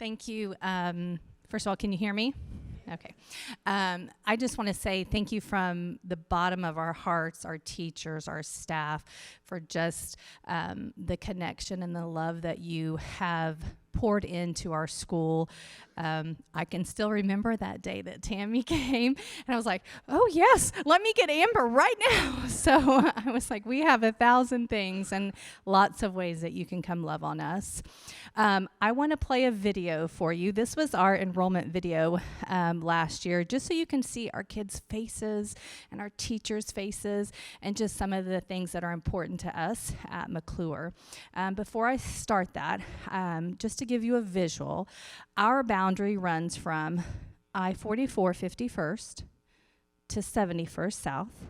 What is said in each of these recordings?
Thank you. First of all, can you hear me? Okay. I just want to say thank you from the bottom of our hearts, our teachers, our staff, for just the connection and the love that you have poured into our school. I can still remember that day that Tammy came, and I was like, oh, yes, let me get Amber right now. So I was like, we have 1,000 things and lots of ways that you can come love on us. I want to play a video for you. This was our enrollment video last year, just so you can see our kids' faces and our teachers' faces and just some of the things that are important to us at McClure. Before I start that, just to give you a visual, our boundary runs from I-44 51st to 71st South,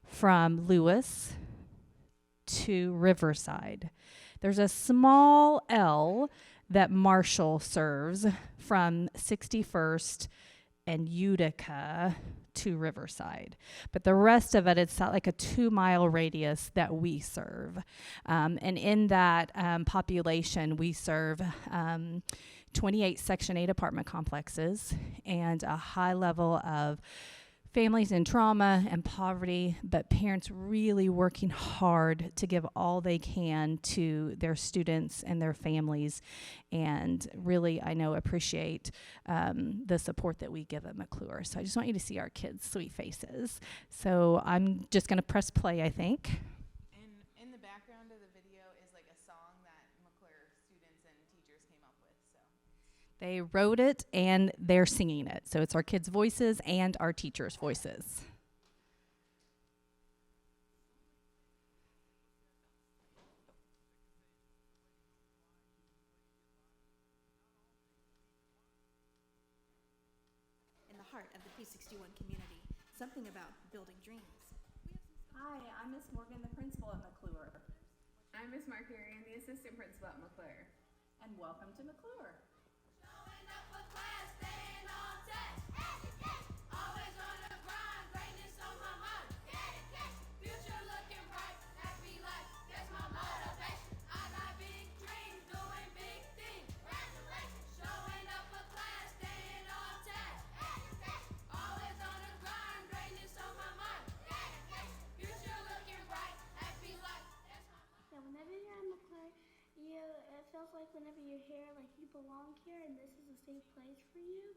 from Lewis to Riverside. There's a small L that Marshall serves from 61st and Utica to Riverside. But the rest of it, it's like a 2-mile radius that we serve. And in that population, we serve 28 Section 8 apartment complexes and a high level of families in trauma and poverty, but parents really working hard to give all they can to their students and their families, and really, I know, appreciate the support that we give at McClure. So I just want you to see our kids' sweet faces. So I'm just going to press play, I think. And in the background of the video is like a song that McClure students and teachers came up with. So they wrote it and they're singing it. So it's our kids' voices and our teachers' voices. In the heart of the P61 community, something about building dreams. Hi, I'm Miss Morgan, the principal at McClure. I'm Miss Markarian, the assistant principal at McClure. And welcome to McClure. Showing up for class, staying on task. Always on the grind, greatness on my mind. Future looking bright, happy life, that's my motivation. I got big dreams, doing big things. Congratulations. Showing up for class, staying on task. Always on the grind, greatness on my mind. Future looking bright, happy life, that's my motivation. Yeah, whenever you're at McClure, it feels like whenever you're here, like you belong here, and this is a safe place for you.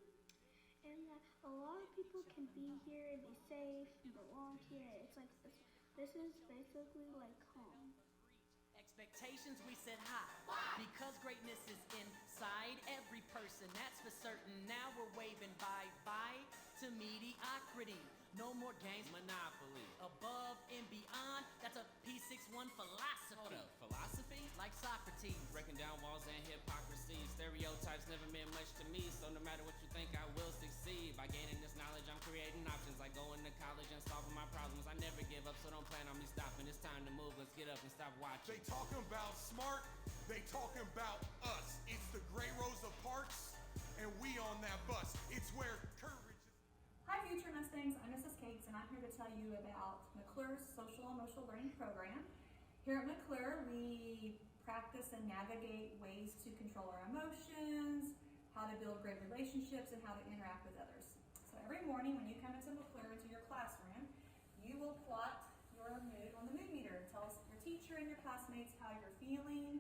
And a lot of people can be here and be safe and belong here. It's like this is basically like home. Expectations we set high, because greatness is inside every person, that's for certain. Now we're waving bye-bye to mediocrity. No more games, monopoly. Above and beyond, that's a P61 philosophy. Hold up, philosophy? Like Socrates. Breaking down walls and hypocrisy. Stereotypes never meant much to me, so no matter what you think, I will succeed. By gaining this knowledge, I'm creating options, like going to college and solving my problems. I never give up, so don't plan on me stopping. It's time to move, let's get up and stop watching. They talking about smart, they talking about us. It's the Gray Rosa Parks, and we on that bus. It's where courage is. Hi Future Mustangs, I'm Mrs. Cakes, and I'm here to tell you about McClure's Social Emotional Learning Program. Here at McClure, we practice and navigate ways to control our emotions, how to build great relationships, and how to interact with others. So every morning when you come into McClure, into your classroom, you will plot your mood on the mood meter. Tell us, your teacher and your classmates, how you're feeling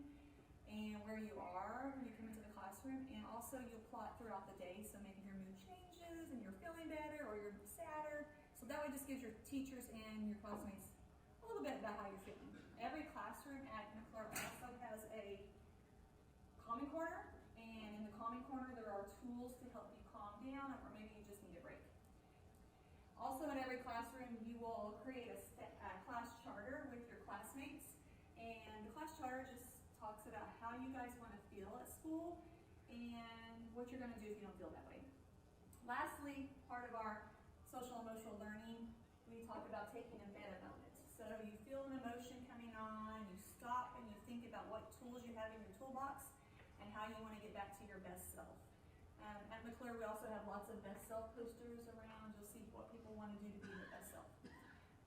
and where you are when you come into the classroom. And also you'll plot throughout the day, so maybe your mood changes and you're feeling better or you're sadder. So that way just gives your teachers and your classmates a little bit about how you're feeling. Every classroom at McClure also has a calming corner, and in the calming corner there are tools to help you calm down, or maybe you just need a break. Also in every classroom you will create a class charter with your classmates, and the class charter just talks about how you guys want to feel at school and what you're going to do if you don't feel that way. Lastly, part of our social emotional learning, we talk about taking a meta moment. So you feel an emotion coming on, you stop and you think about what tools you have in your toolbox and how you want to get back to your best self. At McClure, we also have lots of best self posters around. You'll see what people want to do to be their best self.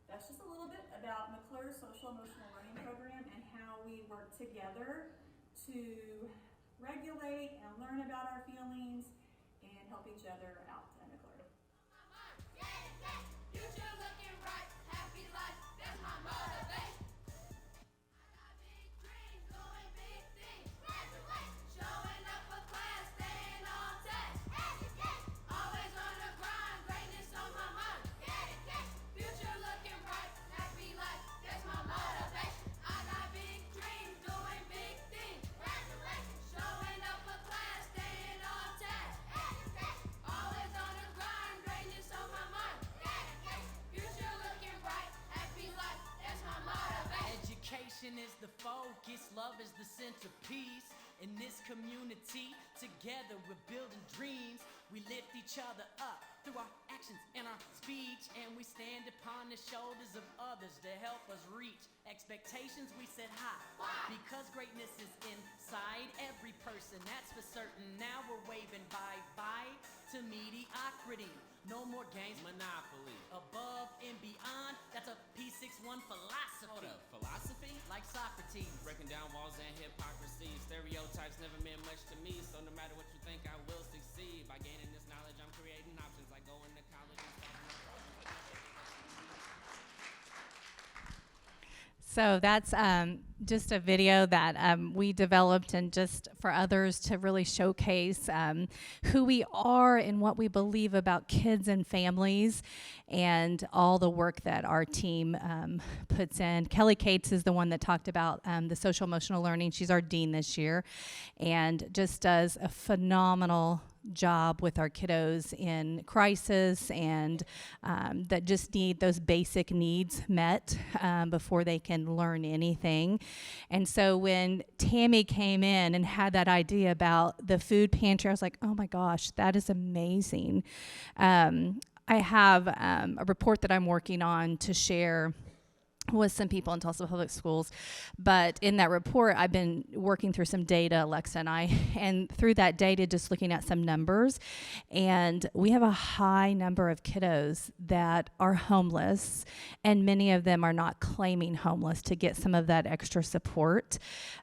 That's just a little bit about McClure's Social Emotional Learning Program and how we work together to regulate and learn about our feelings and help each other out at McClure. Future looking bright, happy life, that's my motivation. I got big dreams, doing big things. Graduate, showing up for class, staying on task. Educate, always on the grind, greatness on my mind. Dedication, future looking bright, happy life, that's my motivation. I got big dreams, doing big things. Graduate, showing up for class, staying on task. Educate, always on the grind, greatness on my mind. Dedication, future looking bright, happy life, that's my motivation. Education is the focus, love is the centerpiece. In this community, together we're building dreams. We lift each other up through our actions and our speech, and we stand upon the shoulders of others to help us reach expectations we set high. Because greatness is inside every person, that's for certain. Now we're waving bye-bye to mediocrity. No more games, Monopoly. above and beyond. That's a P61 philosophy. Hold up, philosophy? Like Socrates. Breaking down walls and hypocrisy. Stereotypes never meant much to me, so no matter what you think, I will succeed. By gaining this knowledge, I'm creating options like going to college and starting a program. So that's just a video that we developed and just for others to really showcase who we are and what we believe about kids and families and all the work that our team puts in. Kelly Cates is the one that talked about the social emotional learning. She's our dean this year and just does a phenomenal job with our kiddos in crisis and that just need those basic needs met before they can learn anything. And so when Tammy came in and had that idea about the food pantry, I was like, oh my gosh, that is amazing. I have a report that I'm working on to share with some people in Tulsa Public Schools. But in that report, I've been working through some data, Alexa and I, and through that data, just looking at some numbers. And we have a high number of kiddos that are homeless, and many of them are not claiming homeless to get some of that extra support.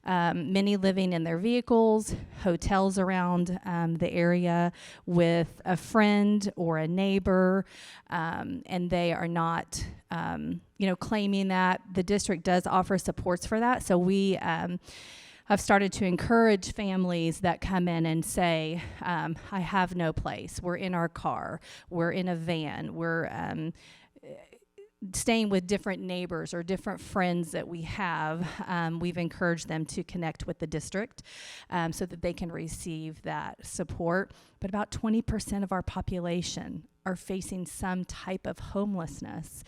Many living in their vehicles, hotels around the area with a friend or a neighbor, and they are not claiming that. The district does offer supports for that. So we have started to encourage families that come in and say, I have no place. We're in our car. We're in a van. We're staying with different neighbors or different friends that we have. We've encouraged them to connect with the district so that they can receive that support. But about 20% of our population are facing some type of homelessness.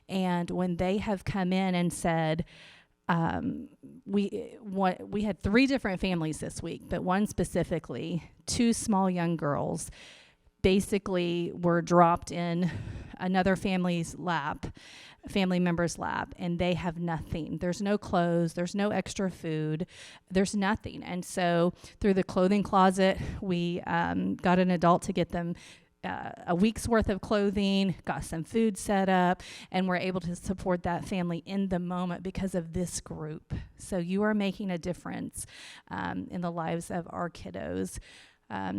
And when they have come in and said, we had 3 different families this week, but one specifically, 2 small young girls basically were dropped in another family member's lap, and they have nothing. There's no clothes, there's no extra food, there's nothing. And so through the clothing closet, we got an adult to get them a week's worth of clothing, got some food set up, and we're able to support that family in the moment because of this group. So you are making a difference in the lives of our kiddos.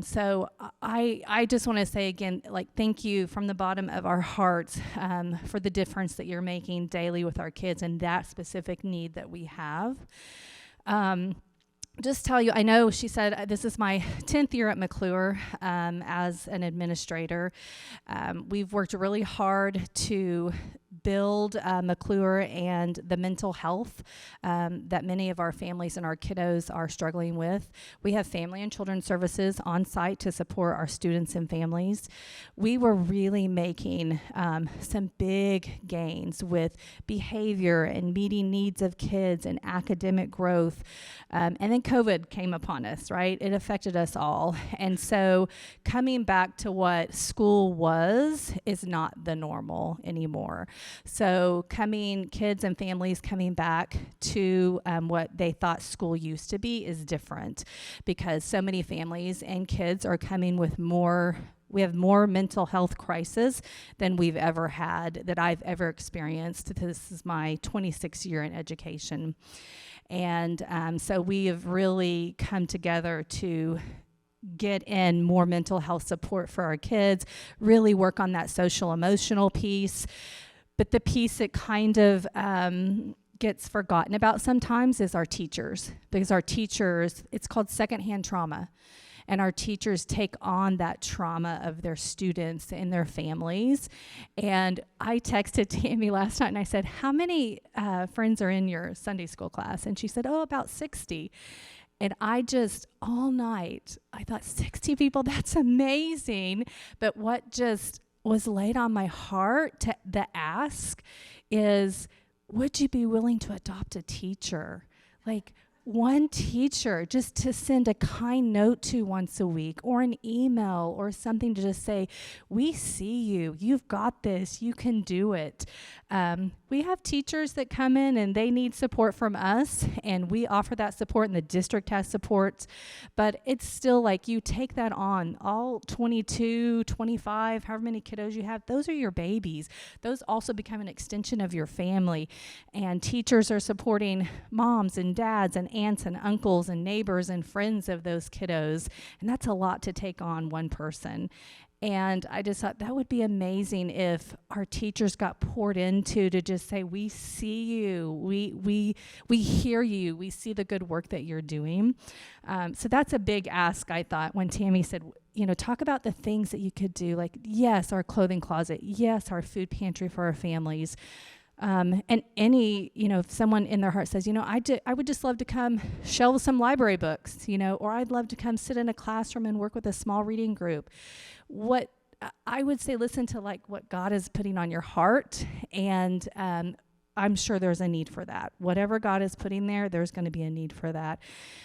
So I just want to say again, thank you from the bottom of our hearts for the difference that you're making daily with our kids and that specific need that we have. Just tell you, I know she said this is my 10th year at McClure as an administrator. We've worked really hard to build McClure and the mental health that many of our families and our kiddos are struggling with. We have family and children's services on site to support our students and families. We were really making some big gains with behavior and meeting needs of kids and academic growth. And then COVID came upon us, right? It affected us all. And so coming back to what school was is not the normal anymore. So kids and families coming back to what they thought school used to be is different because so many families and kids are coming with more We have more mental health crisis than we've ever had, that I've ever experienced. This is my 26th year in education. And so we have really come together to get in more mental health support for our kids, really work on that social emotional piece. But the piece that kind of gets forgotten about sometimes is our teachers, because our teachers, it's called secondhand trauma. And our teachers take on that trauma of their students and their families. And I texted Tammy last night and I said, how many friends are in your Sunday school class? And she said, oh, about 60. And I just, all night, I thought 60 people, that's amazing. But what just was laid on my heart, the ask is, would you be willing to adopt a teacher? Like, one teacher just to send a kind note to once a week, or an email or something to just say, we see you, you've got this, you can do it. We have teachers that come in and they need support from us, and we offer that support, and the district has support, but it's still like you take that on. All 22, 25, however many kiddos you have, those are your babies. Those also become an extension of your family, and teachers are supporting moms and dads and aunts and uncles and neighbors and friends of those kiddos. And that's a lot to take on one person. And I just thought that would be amazing if our teachers got poured into to just say, we see you, we hear you, we see the good work that you're doing. So that's a big ask, I thought, when Tammy said, talk about the things that you could do. Like, yes, our clothing closet. Yes, our food pantry for our families. And any, if someone in their heart says, I would just love to come shelve some library books, or I'd love to come sit in a classroom and work with a small reading group. What I would say, listen to like what God is putting on your heart, and I'm sure there's a need for that. Whatever God is putting there, there's going to be a need for that.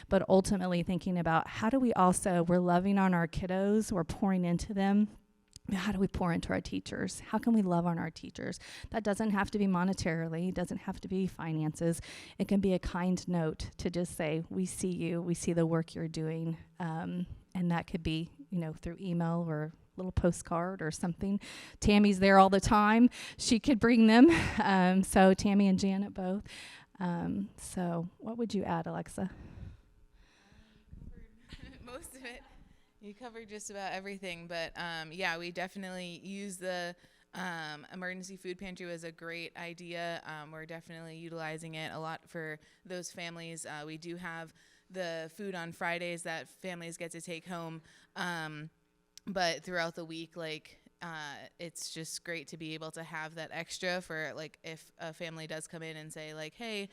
But ultimately thinking about how do we also, we're loving on our kiddos, we're pouring into them. How do we pour into our teachers? How can we love on our teachers? That doesn't have to be monetarily. It doesn't have to be finances. It can be a kind note to just say, we see you. We see the work you're doing. And that could be, through email or little postcard or something. Tammy's there all the time. She could bring them. So Tammy and Janet both. So what would you add, Alexa? Most of it. You covered just about everything, but we definitely use the emergency food pantry was a great idea. We're definitely utilizing it a lot for those families. We do have the food on Fridays that families get to take home, but throughout the week, it's just great to be able to have that extra for if a family does come in and say hey,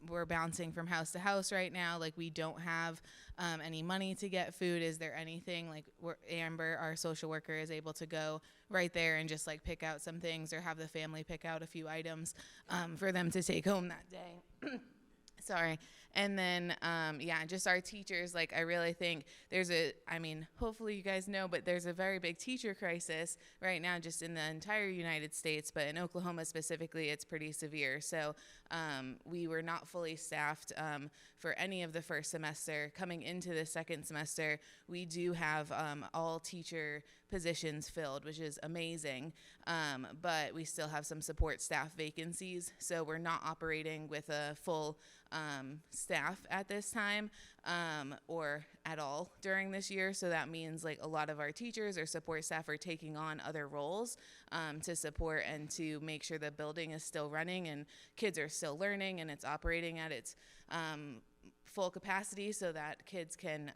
we're bouncing from house to house right now. We don't have any money to get food. Is there anything Amber, our social worker, is able to go right there and just pick out some things, or have the family pick out a few items for them to take home that day. Sorry. And then, just our teachers, I really think hopefully you guys know, but there's a very big teacher crisis right now just in the entire United States, but in Oklahoma specifically, it's pretty severe. So we were not fully staffed for any of the first semester. Coming into the second semester, we do have all teacher positions filled, which is amazing, but we still have some support staff vacancies, so we're not operating with a full staff at this time, or at all during this year. So that means a lot of our teachers or support staff are taking on other roles to support and to make sure the building is still running and kids are still learning and it's operating at its full capacity so that kids can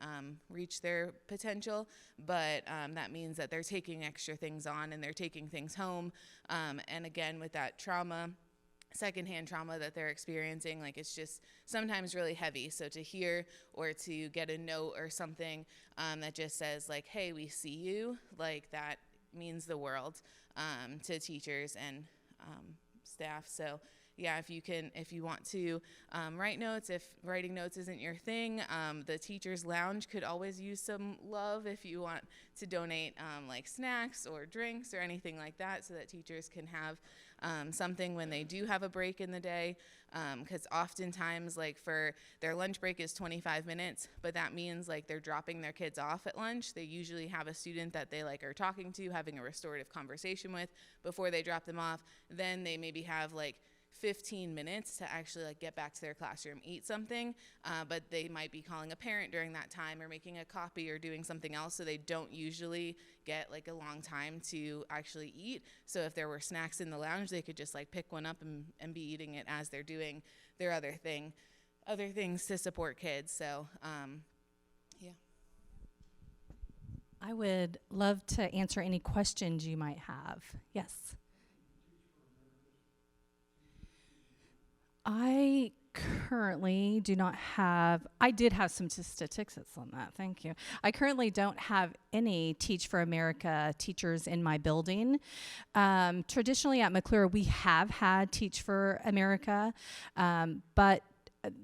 reach their potential. But that means that they're taking extra things on and they're taking things home. And again, with that trauma, secondhand trauma that they're experiencing, it's just sometimes really heavy. So to hear or to get a note or something that just says hey, we see you, that means the world to teachers and staff. So if you want to write notes, if writing notes isn't your thing, the teachers lounge could always use some love if you want to donate snacks or drinks or anything like that, so that teachers can have something when they do have a break in the day, because oftentimes, like, for their lunch break is 25 minutes, but that means like they're dropping their kids off at lunch. They usually have a student that they like are talking to, having a restorative conversation with before they drop them off. Then they maybe have like 15 minutes to actually like get back to their classroom, eat something, but they might be calling a parent during that time or making a copy or doing something else, so they don't usually get like a long time to actually eat. So if there were snacks in the lounge, they could just like pick one up and be eating it as they're doing their other things to support kids. So yeah. I would love to answer any questions you might have. Yes. I currently do not have, I did have some statistics on that, thank you. I currently don't have any Teach for America teachers in my building. Traditionally at McClure, we have had Teach for America, but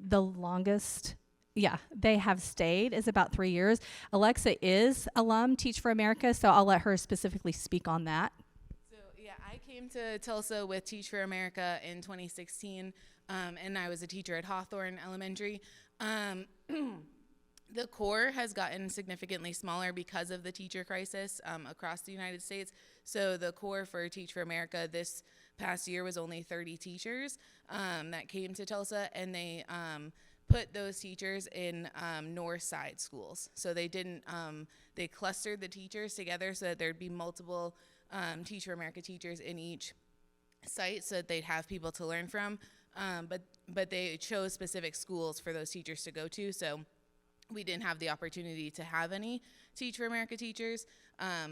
the longest, they have stayed is about 3 years. Alexa is alum Teach for America, so I'll let her specifically speak on that. So yeah, I came to Tulsa with Teach for America in 2016, and I was a teacher at Hawthorne Elementary. The core has gotten significantly smaller because of the teacher crisis across the United States. So the core for Teach for America this past year was only 30 teachers that came to Tulsa, and they put those teachers in north side schools. So they didn't, they clustered the teachers together so that there'd be multiple Teach for America teachers in each site so that they'd have people to learn from. But they chose specific schools for those teachers to go to. So we didn't have the opportunity to have any Teach for America teachers.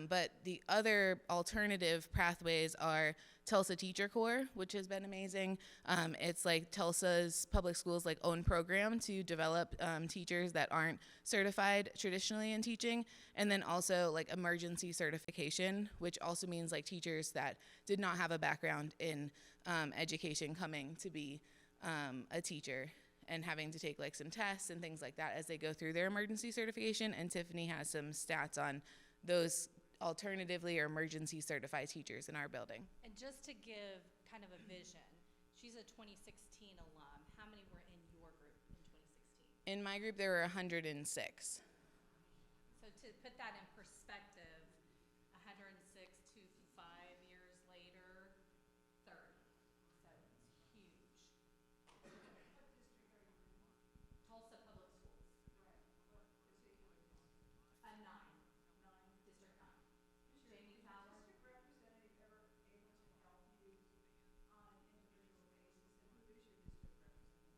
But the other alternative pathways are Tulsa Teacher Corps, which has been amazing. It's like Tulsa's public schools like own program to develop teachers that aren't certified traditionally in teaching. And then also like emergency certification, which also means like teachers that did not have a background in education coming to be a teacher and having to take like some tests and things like that as they go through their emergency certification. And Tiffany has some stats on those alternatively or emergency certified teachers in our building. And just to give kind of a vision, she's a 2016 alum. How many were in your group in 2016? In my group, there were 106. So to put that in perspective, 106 to 5 years later, 30. So it's huge. Tulsa Public Schools. A 9. District 9. Jamie Fowler.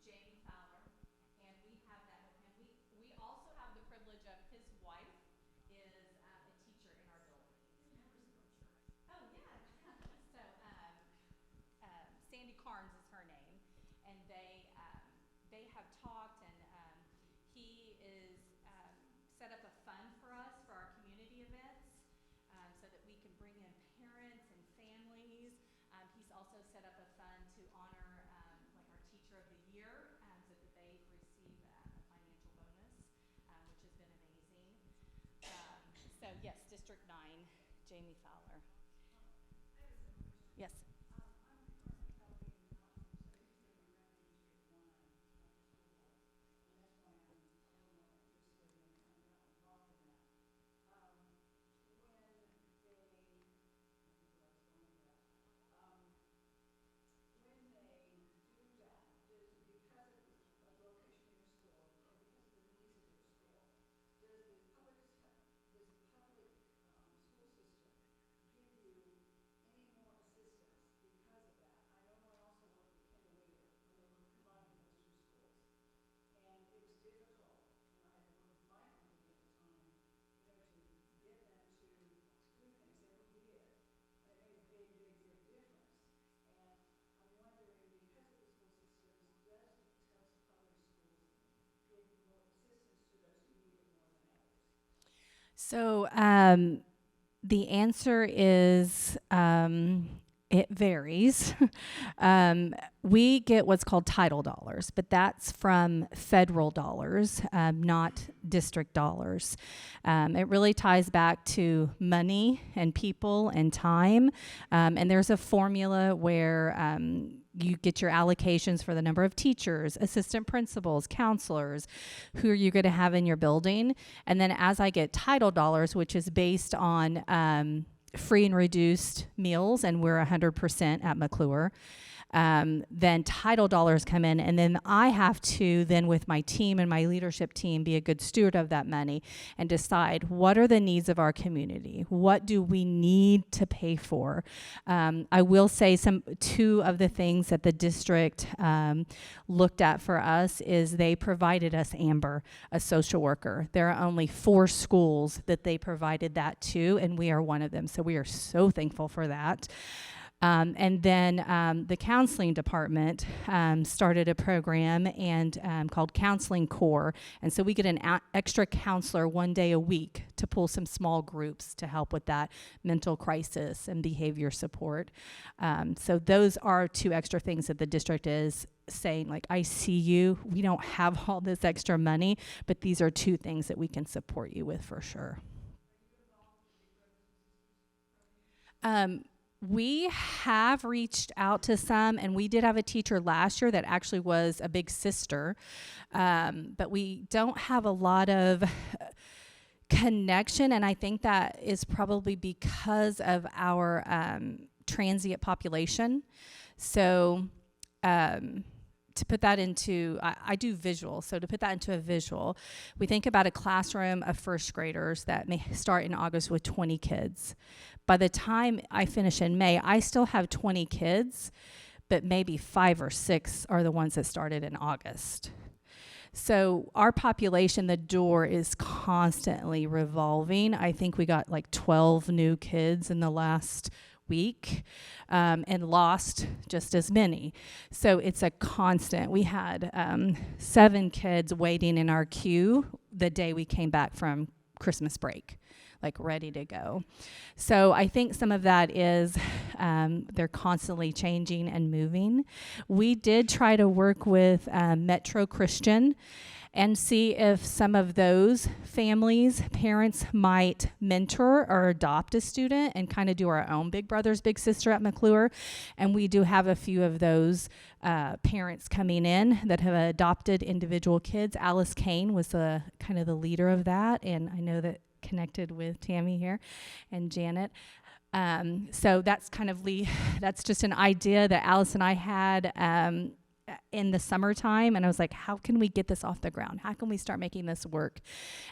Jamie Fowler, and we have that with him. We also have the privilege of his wife is a teacher in our building. Oh yeah. So Sandy Carnes is her name, and they have talked, and he is set up a fund for us for our community events, so that we can bring in parents and families. He's also set up a fund to honor like our Teacher of the Year, so that they receive a financial bonus, which has been amazing. So yes, District 9, Jamie Fowler. Yes. So the answer is It varies. We get what's called title dollars, but that's from federal dollars, not district dollars. It really ties back to money and people and time. And there's a formula where you get your allocations for the number of teachers, assistant principals, counselors, who are you going to have in your building. And then as I get title dollars, which is based on free and reduced meals, and we're 100% at McClure, then title dollars come in, and then I have to then with my team and my leadership team be a good steward of that money and decide what are the needs of our community, what do we need to pay for. I will say two of the things that the district looked at for us is they provided us Amber, a social worker. There are only 4 schools that they provided that to, and we are one of them, so we are so thankful for that. And then the counseling department started a program called Counseling Core. And so we get an extra counselor 1 day a week to pull some small groups to help with that mental crisis and behavior support. So those are 2 extra things that the district is saying, like, I see you. We don't have all this extra money, but these are 2 things that we can support you with for sure. We have reached out to some, and we did have a teacher last year that actually was a big sister, but we don't have a lot of connection, and I think that is probably because of our transient population. So to put that into, I do visual, so to put that into a visual, we think about a classroom of first graders that may start in August with 20 kids. By the time I finish in May, I still have 20 kids, but maybe 5 or 6 are the ones that started in August. So our population, the door is constantly revolving. I think we got like 12 new kids in the last week, and lost just as many. So it's a constant. We had 7 kids waiting in our queue the day we came back from Christmas break, like ready to go. So I think some of that is they're constantly changing and moving. We did try to work with Metro Christian and see if some of those families, parents might mentor or adopt a student and kind of do our own Big Brothers, Big Sister at McClure. And we do have a few of those parents coming in that have adopted individual kids. Alice Kane was kind of the leader of that, and I know that connected with Tammy here and Janet. So that's kind of that's just an idea that Alice and I had in the summertime, and I was like, how can we get this off the ground? How can we start making this work?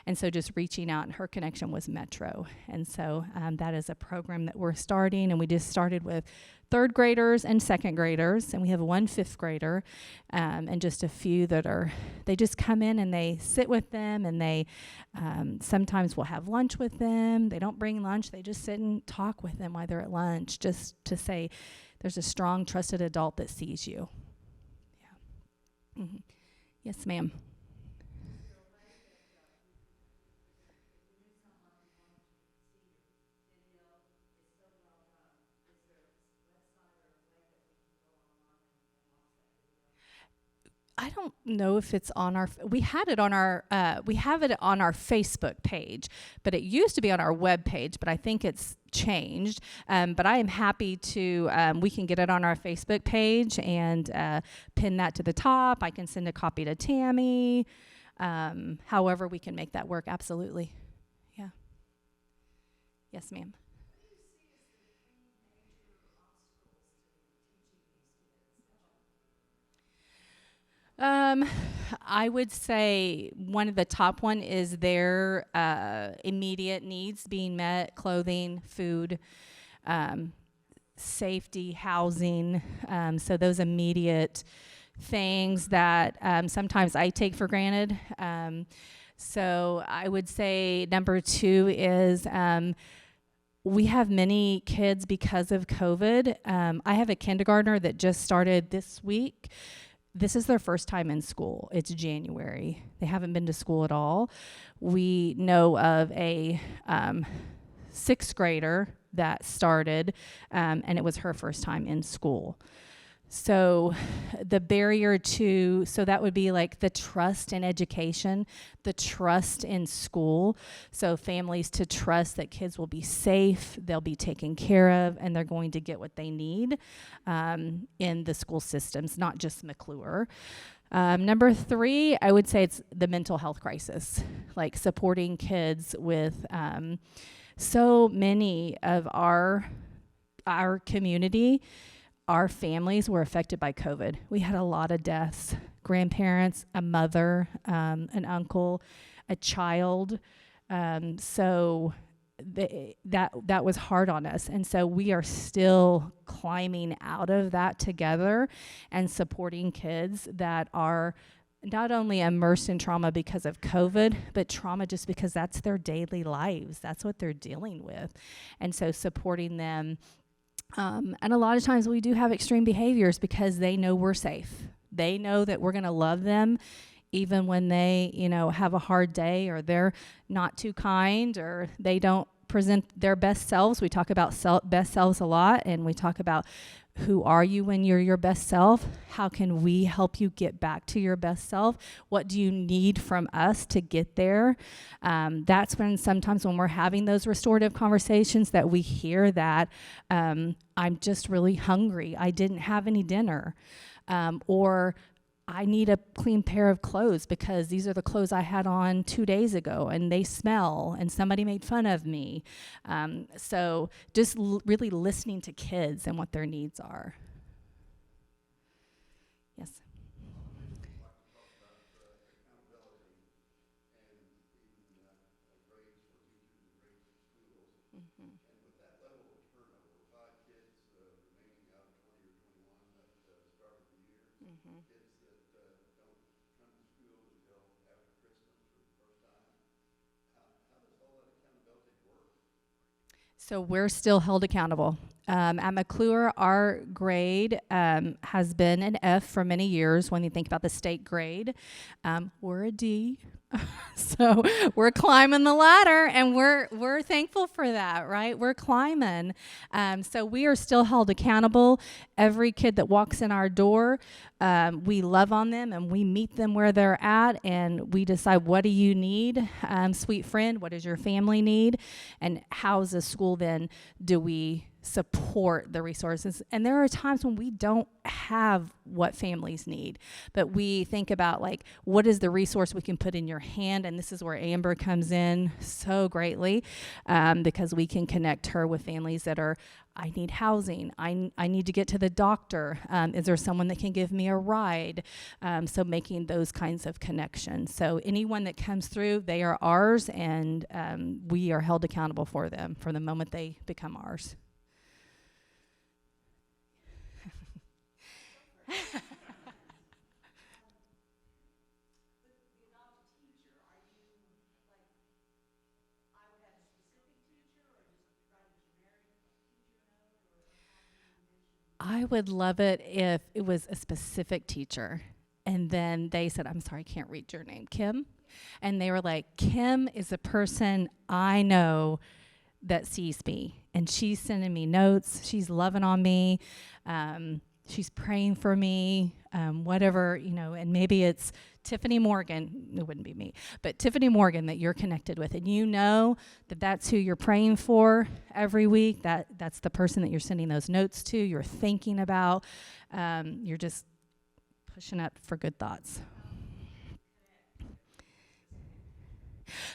And so just reaching out, and her connection was Metro. And so that is a program that we're starting, and we just started with 3rd graders and 2nd graders, and we have 1 5th grader, and just a few they just come in and they sit with them, and they sometimes we'll have lunch with them. They don't bring lunch, they just sit and talk with them while they're at lunch, just to say there's a strong, trusted adult that sees you. Yeah. Mm-hmm. Yes, ma'am. I don't know if it's on we have it on our Facebook page, but it used to be on our web page, but I think it's changed. But I am happy to, we can get it on our Facebook page and pin that to the top. I can send a copy to Tammy. However we can make that work, absolutely. Yeah. Yes, ma'am. I would say one of the top one is their immediate needs being met: clothing, food, safety, housing. So those immediate things that sometimes I take for granted. So I would say number 2 is we have many kids because of COVID. I have a kindergartner that just started this week. This is their first time in school. It's January. They haven't been to school at all. We know of a 6th grader that started, and it was her first time in school. So the barrier so that would be like the trust in education, the trust in school. So families to trust that kids will be safe, they'll be taken care of, and they're going to get what they need in the school systems, not just McClure. Number 3, I would say it's the mental health crisis, like supporting kids with so many of our community. Our families were affected by COVID. We had a lot of deaths, grandparents, a mother, an uncle, a child. So that was hard on us. And so we are still climbing out of that together and supporting kids that are not only immersed in trauma because of COVID, but trauma just because that's their daily lives. That's what they're dealing with. And so supporting them. And a lot of times we do have extreme behaviors because they know we're safe. They know that we're going to love them even when they, have a hard day or they're not too kind or they don't present their best selves. We talk about best selves a lot, and we talk about who are you when you're your best self? How can we help you get back to your best self? What do you need from us to get there? That's when sometimes when we're having those restorative conversations that we hear that I'm just really hungry. I didn't have any dinner. Or I need a clean pair of clothes because these are the clothes I had on 2 days ago and they smell and somebody made fun of me. So just really listening to kids and what their needs are. Yes. So we're still held accountable. At McClure, our grade has been an F for many years when you think about the state grade. We're a D. So we're climbing the ladder, and we're thankful for that, right? We're climbing. So we are still held accountable. Every kid that walks in our door, we love on them, and we meet them where they're at, and we decide, what do you need, sweet friend? What does your family need? And how as a school then do we support the resources? And there are times when we don't have what families need, but we think about, like, what is the resource we can put in your hand? And this is where Amber comes in so greatly, because we can connect her with families that are, I need housing. I need to get to the doctor. Is there someone that can give me a ride? So making those kinds of connections. So anyone that comes through, they are ours, and we are held accountable for them from the moment they become ours. I would love it if it was a specific teacher. And then they said, I'm sorry, I can't read your name, Kim. And they were like, Kim is a person I know that sees me. And she's sending me notes. She's loving on me. She's praying for me, whatever, and maybe it's Tiffany Morgan. It wouldn't be me, but Tiffany Morgan that you're connected with. And you know that that's who you're praying for every week. That's the person that you're sending those notes to, you're thinking about. You're just pushing up for good thoughts.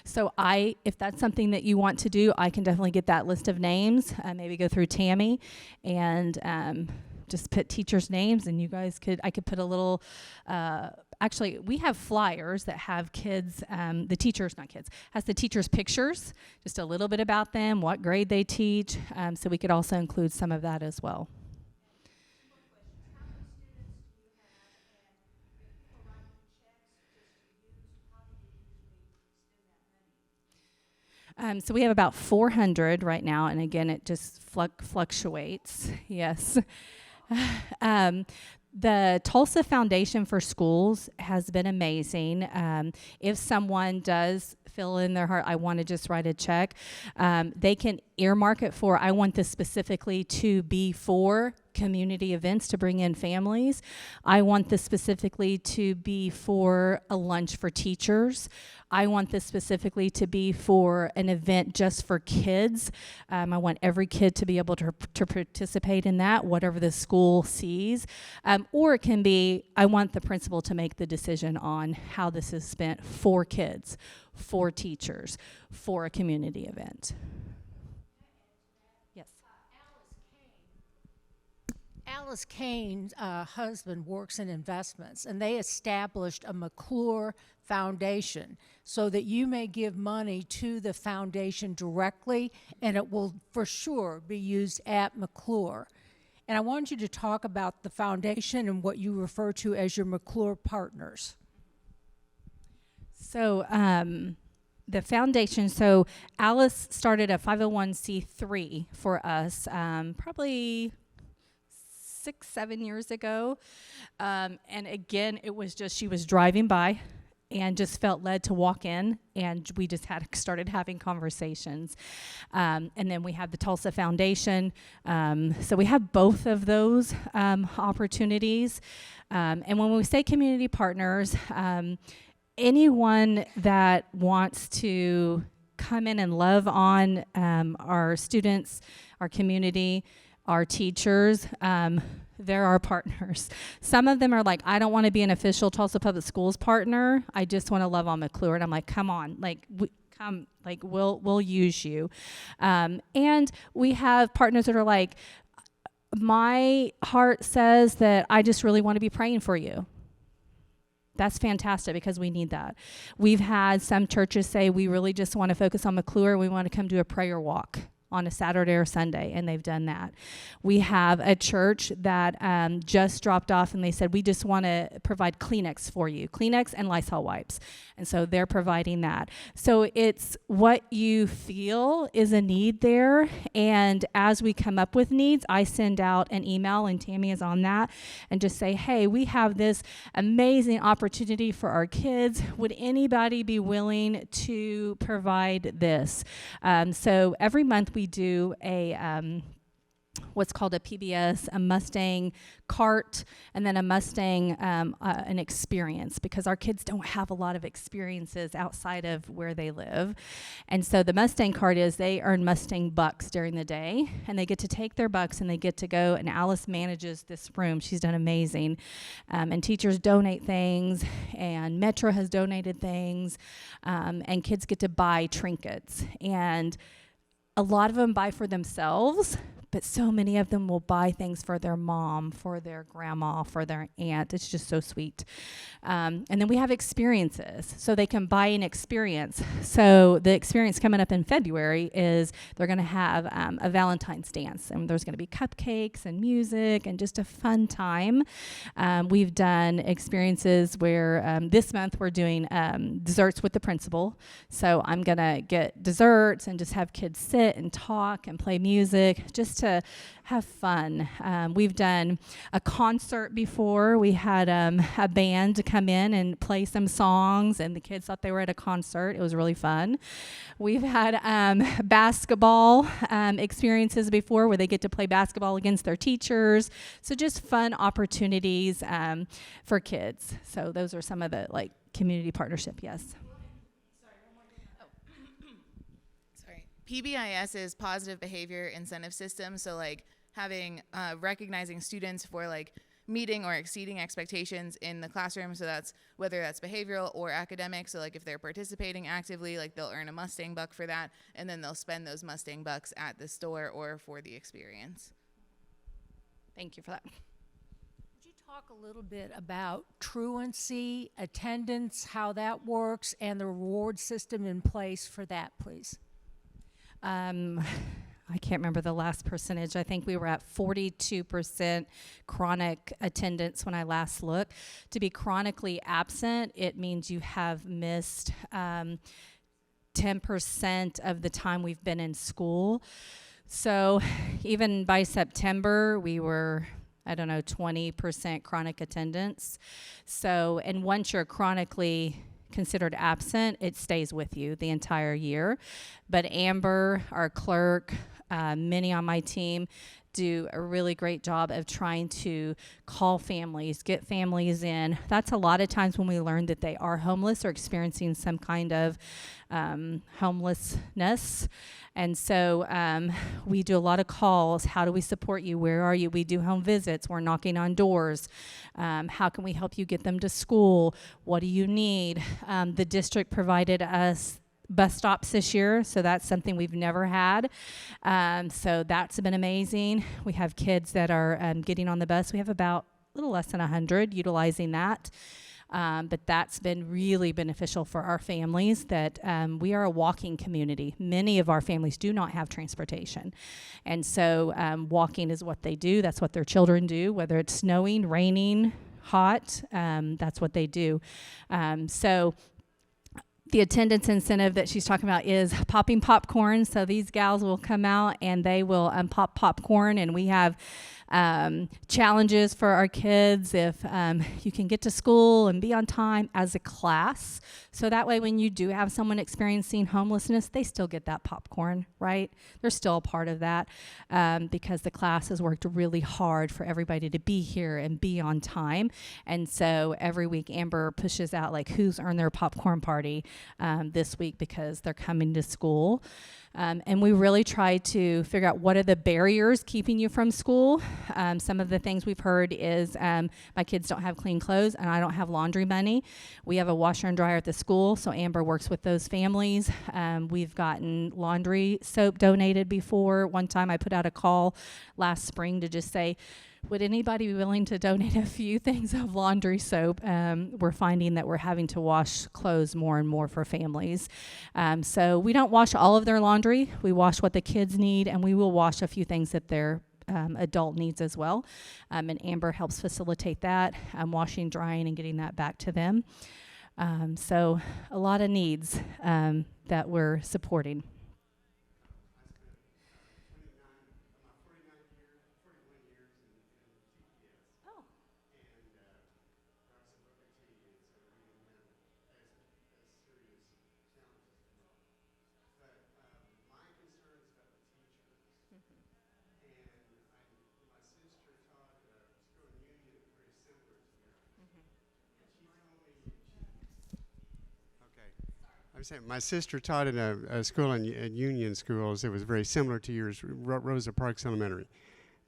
So if that's something that you want to do, I can definitely get that list of names, maybe go through Tammy and just put teachers' names, and I could put a little, actually, we have flyers that have kids, has the teachers' pictures, just a little bit about them, what grade they teach, so we could also include some of that as well. So we have about 400 right now, and again, it just fluctuates. Yes. The Tulsa Foundation for Schools has been amazing. If someone does feel in their heart, I want to just write a check, they can earmark it for, I want this specifically to be for community events to bring in families. I want this specifically to be for a lunch for teachers. I want this specifically to be for an event just for kids. I want every kid to be able to participate in that, whatever the school sees. Or it can be, I want the principal to make the decision on how this is spent for kids, for teachers, for a community event. Yes. Alice Kane's husband works in investments, and they established a McClure Foundation so that you may give money to the foundation directly, and it will for sure be used at McClure. And I want you to talk about the foundation and what you refer to as your McClure partners. So the foundation, so Alice started a 501c3 for us probably 6-7 years ago. And again, it was just, she was driving by and just felt led to walk in, and we just started having conversations. And then we have the Tulsa Foundation. So we have both of those opportunities. And when we say community partners, anyone that wants to come in and love on our students, our community, our teachers, they're our partners. Some of them are like, I don't want to be an official Tulsa Public Schools partner. I just want to love on McClure. And I'm like, come on, we'll use you. And we have partners that are like, my heart says that I just really want to be praying for you. That's fantastic, because we need that. We've had some churches say, we really just want to focus on McClure. We want to come do a prayer walk on a Saturday or Sunday, and they've done that. We have a church that just dropped off, and they said, we just want to provide Kleenex for you, Kleenex and Lysol wipes. And so they're providing that. So it's what you feel is a need there, and as we come up with needs, I send out an email, and Tammy is on that, and just say, hey, we have this amazing opportunity for our kids. Would anybody be willing to provide this? So every month we do a what's called a PBS, a Mustang cart, and then a Mustang, an experience, because our kids don't have a lot of experiences outside of where they live. And so the Mustang cart is, they earn Mustang bucks during the day, and they get to take their bucks and they get to go, and Alice manages this room. She's done amazing. And teachers donate things, and Metro has donated things, and kids get to buy trinkets. And a lot of them buy for themselves, but so many of them will buy things for their mom, for their grandma, for their aunt. It's just so sweet. And then we have experiences, so they can buy an experience. So the experience coming up in February is they're going to have a Valentine's dance, and there's going to be cupcakes and music and just a fun time. We've done experiences where this month we're doing desserts with the principal. So I'm going to get desserts and just have kids sit and talk and play music, just to have fun. We've done a concert before. We had a band to come in and play some songs, and the kids thought they were at a concert. It was really fun. We've had basketball experiences before, where they get to play basketball against their teachers. So just fun opportunities for kids. So those are some of the community partnership. Yes. PBIS is positive behavior incentive system. So having recognizing students for meeting or exceeding expectations in the classroom. So that's whether that's behavioral or academic. So if they're participating actively, they'll earn a Mustang buck for that, and then they'll spend those Mustang bucks at the store or for the experience. Thank you for that. Would you talk a little bit about truancy, attendance, how that works, and the reward system in place for that, please? I can't remember the last percentage. I think we were at 42% chronic attendance when I last looked. To be chronically absent, it means you have missed 10% of the time we've been in school. So even by September, we were I don't know, 20% chronic attendance. So, and once you're chronically considered absent, it stays with you the entire year. But Amber, our clerk, many on my team do a really great job of trying to call families, get families in. That's a lot of times when we learn that they are homeless or experiencing some kind of homelessness. And so we do a lot of calls. How do we support you? Where are you? We do home visits. We're knocking on doors. How can we help you get them to school? What do you need? The district provided us bus stops this year, so that's something we've never had. So that's been amazing. We have kids that are getting on the bus. We have about a little less than 100 utilizing that. But that's been really beneficial for our families that we are a walking community. Many of our families do not have transportation. And so walking is what they do. That's what their children do, whether it's snowing, raining, hot, that's what they do. So the attendance incentive that she's talking about is popping popcorn. So these gals will come out and they will pop popcorn, and we have challenges for our kids if you can get to school and be on time as a class. So that way when you do have someone experiencing homelessness, they still get that popcorn, right? They're still a part of that because the class has worked really hard for everybody to be here and be on time. And so every week Amber pushes out like who's earned their popcorn party this week because they're coming to school. And we really try to figure out what are the barriers keeping you from school. Some of the things we've heard is my kids don't have clean clothes and I don't have laundry money. We have a washer and dryer at the school, so Amber works with those families. We've gotten laundry soap donated before. One time I put out a call last spring to just say, would anybody be willing to donate a few things of laundry soap? We're finding that we're having to wash clothes more and more for families. So we don't wash all of their laundry. We wash what the kids need, and we will wash a few things that their adult needs as well. And Amber helps facilitate that, washing, drying, and getting that back to them. So a lot of needs that we're supporting. I'm saying my sister taught in a school in Union Schools. It was very similar to yours, Rosa Parks Elementary,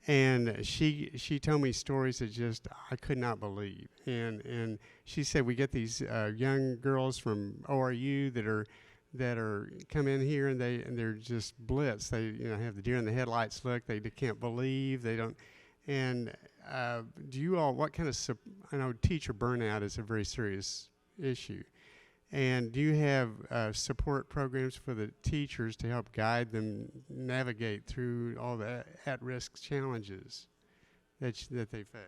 and she told me stories that just I could not believe. And she said we get these young girls from ORU that are come in here and they're just blitzed. They have the deer in the headlights look. They can't believe they don't. And do you all what kind of I know teacher burnout is a very serious issue. And do you have support programs for the teachers to help guide them navigate through all the at-risk challenges that they face?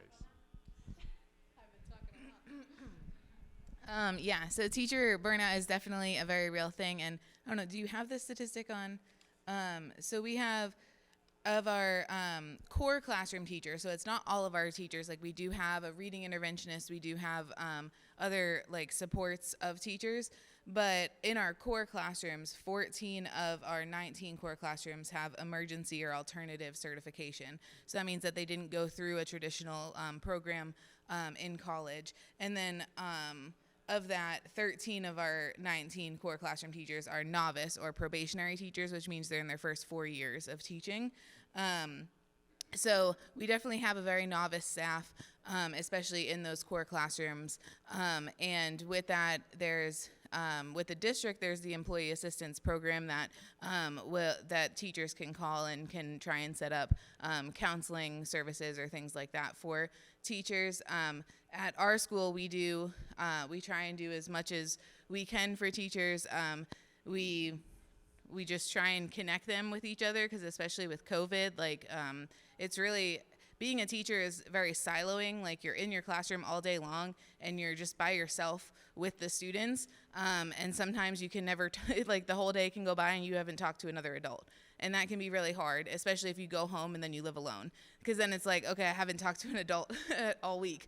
Yeah, so teacher burnout is definitely a very real thing. And I don't know, do you have this statistic on? So we have of our core classroom teachers, so it's not all of our teachers, like we do have a reading interventionist, we do have other like supports of teachers, but in our core classrooms, 14 of our 19 core classrooms have emergency or alternative certification. So that means that they didn't go through a traditional program in college. And then of that, 13 of our 19 core classroom teachers are novice or probationary teachers, which means they're in their first 4 years of teaching. So we definitely have a very novice staff, especially in those core classrooms. And with that, there's with the district, there's the employee assistance program that that teachers can call and can try and set up counseling services or things like that for teachers. At our school, we try and do as much as we can for teachers. We just try and connect them with each other because especially with COVID, like it's really being a teacher is very siloing. Like, you're in your classroom all day long and you're just by yourself with the students. And sometimes you can never, like, the whole day can go by and you haven't talked to another adult. And that can be really hard, especially if you go home and then you live alone. Because then it's like, okay, I haven't talked to an adult all week.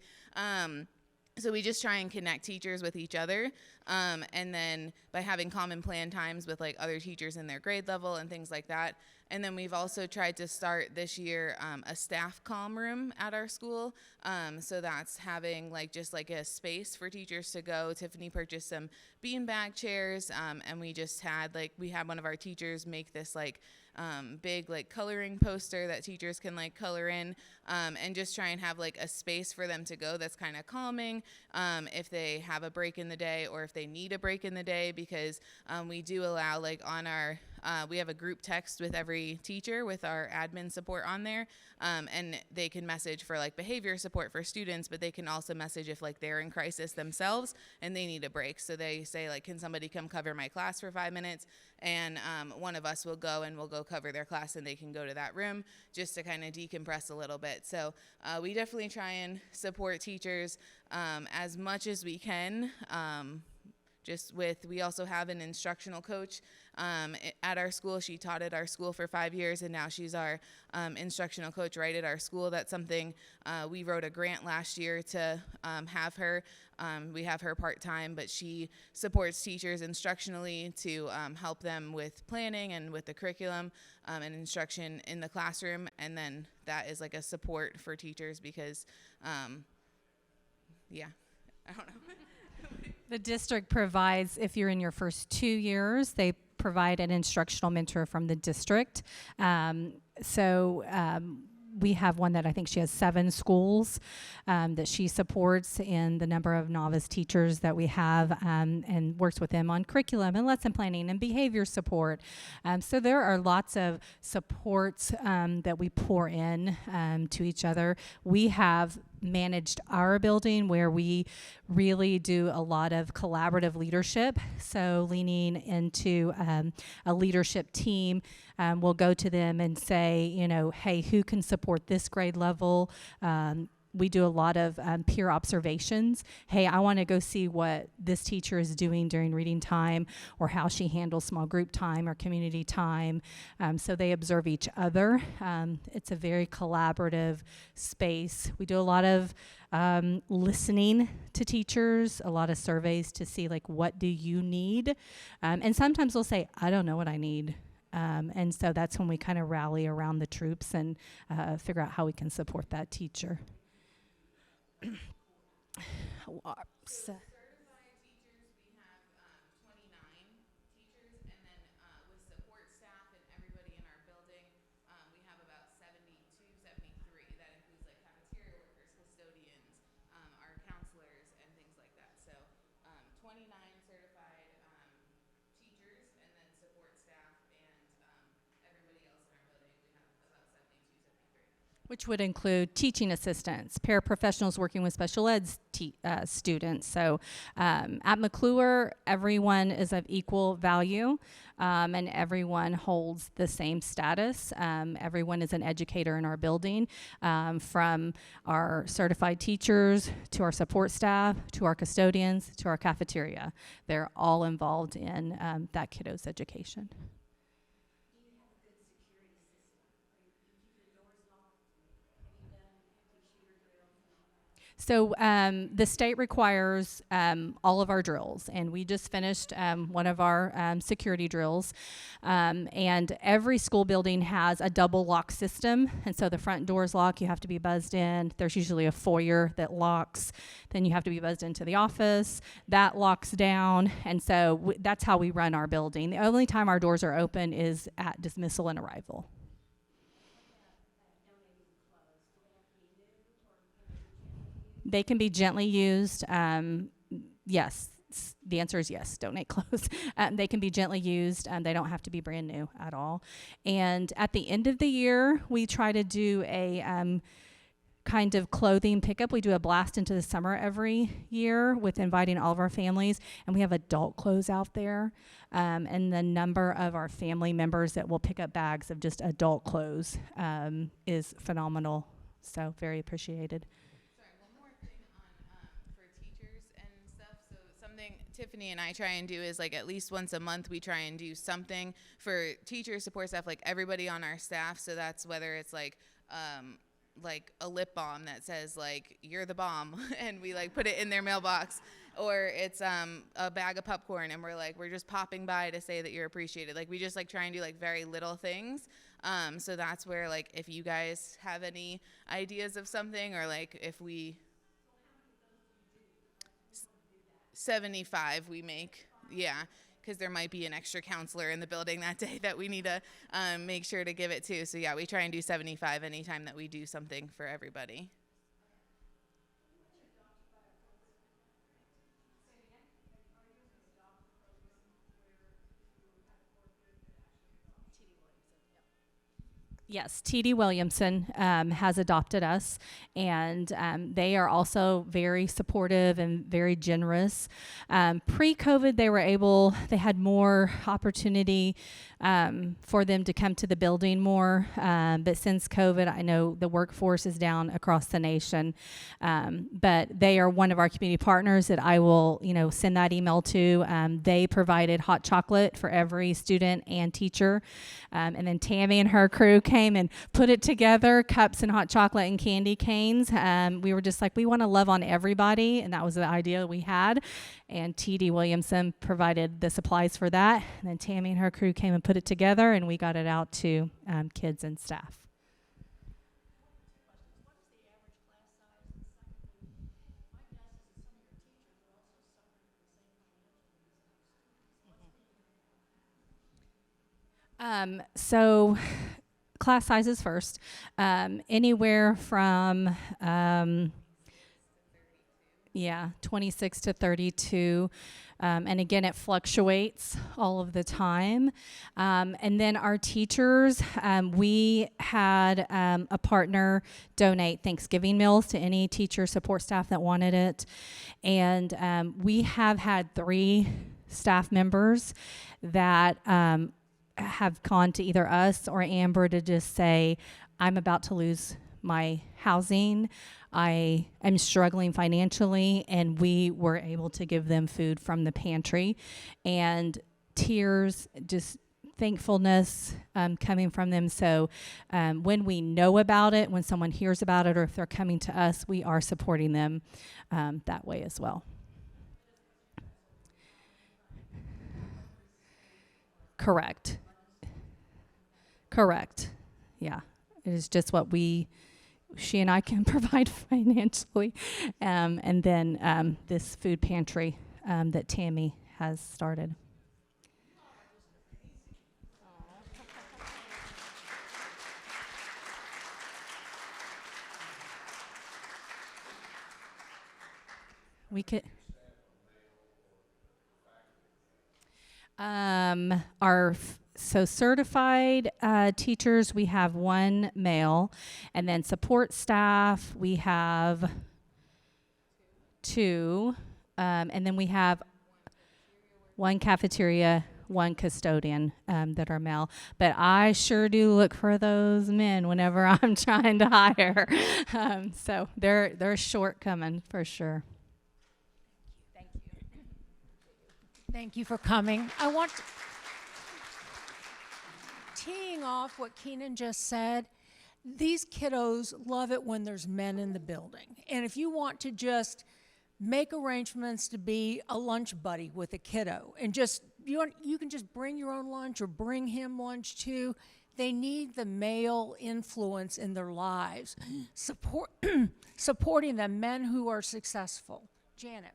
So we just try and connect teachers with each other. And then by having common plan times with like other teachers in their grade level and things like that. And then we've also tried to start this year a staff comm room at our school. So that's having like just like a space for teachers to go. Tiffany purchased some beanbag chairs, and we had one of our teachers make this like big like coloring poster that teachers can like color in, and just try and have like a space for them to go that's kind of calming if they have a break in the day or if they need a break in the day, because we do allow like on our we have a group text with every teacher with our admin support on there, and they can message for like behavior support for students, but they can also message if like they're in crisis themselves and they need a break. So they say like, can somebody come cover my class for 5 minutes? And one of us will go and we'll go cover their class, and they can go to that room just to kind of decompress a little bit. So we definitely try and support teachers as much as we can. We also have an instructional coach at our school. She taught at our school for 5 years, and now she's our instructional coach right at our school. That's something we wrote a grant last year to have her. We have her part-time, but she supports teachers instructionally to help them with planning and with the curriculum and instruction in the classroom. And then that is like a support for teachers because, I don't know. The district provides, if you're in your first 2 years, they provide an instructional mentor from the district. We have one that I think she has 7 schools that she supports, and the number of novice teachers that we have, and works with them on curriculum and lesson planning and behavior support. So there are lots of supports that we pour in to each other. We have managed our building where we really do a lot of collaborative leadership. So leaning into a leadership team, we'll go to them and say, hey, who can support this grade level? We do a lot of peer observations. Hey, I want to go see what this teacher is doing during reading time, or how she handles small group time or community time. So they observe each other. It's a very collaborative space. We do a lot of listening to teachers, a lot of surveys to see like, what do you need? And sometimes we'll say, I don't know what I need. And so that's when we kind of rally around the troops and figure out how we can support that teacher. Certified teachers, we have 29 teachers, and then with support staff and everybody in our building, we have about 72, 73. That includes like cafeteria workers, custodians, our counselors, and things like that. So 29 certified teachers, and then support staff, and everybody else in our building, we have about 72, 73. Which would include teaching assistants, paraprofessionals working with special ed students. So at McClure, everyone is of equal value, and everyone holds the same status. Everyone is an educator in our building, from our certified teachers to our support staff to our custodians to our cafeteria. They're all involved in that kiddo's education. So the state requires all of our drills, and we just finished one of our security drills. And every school building has a double lock system, and so the front doors lock, you have to be buzzed in. There's usually a foyer that locks. Then you have to be buzzed into the office. That locks down, and so that's how we run our building. The only time our doors are open is at dismissal and arrival. They can be gently used. Yes, the answer is yes. Donate clothes. They can be gently used. They don't have to be brand new at all. And at the end of the year, we try to do a kind of clothing pickup. We do a blast into the summer every year with inviting all of our families, and we have adult clothes out there. And the number of our family members that will pick up bags of just adult clothes is phenomenal. So very appreciated. Sorry, one more thing on for teachers and stuff. So something Tiffany and I try and do is like at least once a month we try and do something for teachers, support staff, like everybody on our staff. So that's whether it's like a lip balm that says like you're the bomb and we like put it in their mailbox, or it's a bag of popcorn and we're just popping by to say that you're appreciated. Like we just like try and do like very little things. So that's where like if you guys have any ideas of something, or like if we 75 we make, yeah, because there might be an extra counselor in the building that day that we need to make sure to give it to. So yeah, we try and do 75 anytime that we do something for everybody. Yes, TD Williamson has adopted us, and they are also very supportive and very generous. Pre-COVID, they had more opportunity for them to come to the building more, but since COVID, I know the workforce is down across the nation, but they are one of our community partners that I will, send that email to. They provided hot chocolate for every student and teacher, and then Tammy and her crew came and put it together, cups and hot chocolate and candy canes. We were just like, we want to love on everybody, and that was the idea we had. And TD Williamson provided the supplies for that. And then Tammy and her crew came and put it together, and we got it out to kids and staff. So class sizes first, anywhere from 26 to 32. And again, it fluctuates all of the time. And then our teachers, we had a partner donate Thanksgiving meals to any teacher support staff that wanted it. And we have had 3 staff members that have gone to either us or Amber to just say, I'm about to lose my housing. I am struggling financially, and we were able to give them food from the pantry, and tears, just thankfulness coming from them. So when we know about it, when someone hears about it, or if they're coming to us, we are supporting them that way as well. Correct. Yeah, it is just what she and I can provide financially. And then this food pantry that Tammy has started. We could. So certified teachers, we have 1 male, and then support staff, we have 2, and then we have 1 cafeteria, 1 custodian that are male. But I sure do look for those men whenever I'm trying to hire. So they're short coming for sure. Thank you for coming. I want to, teeing off what Keenan just said, these kiddos love it when there's men in the building. And if you want to just make arrangements to be a lunch buddy with a kiddo, and just you can just bring your own lunch or bring him lunch too. They need the male influence in their lives, supporting the men who are successful. Janet.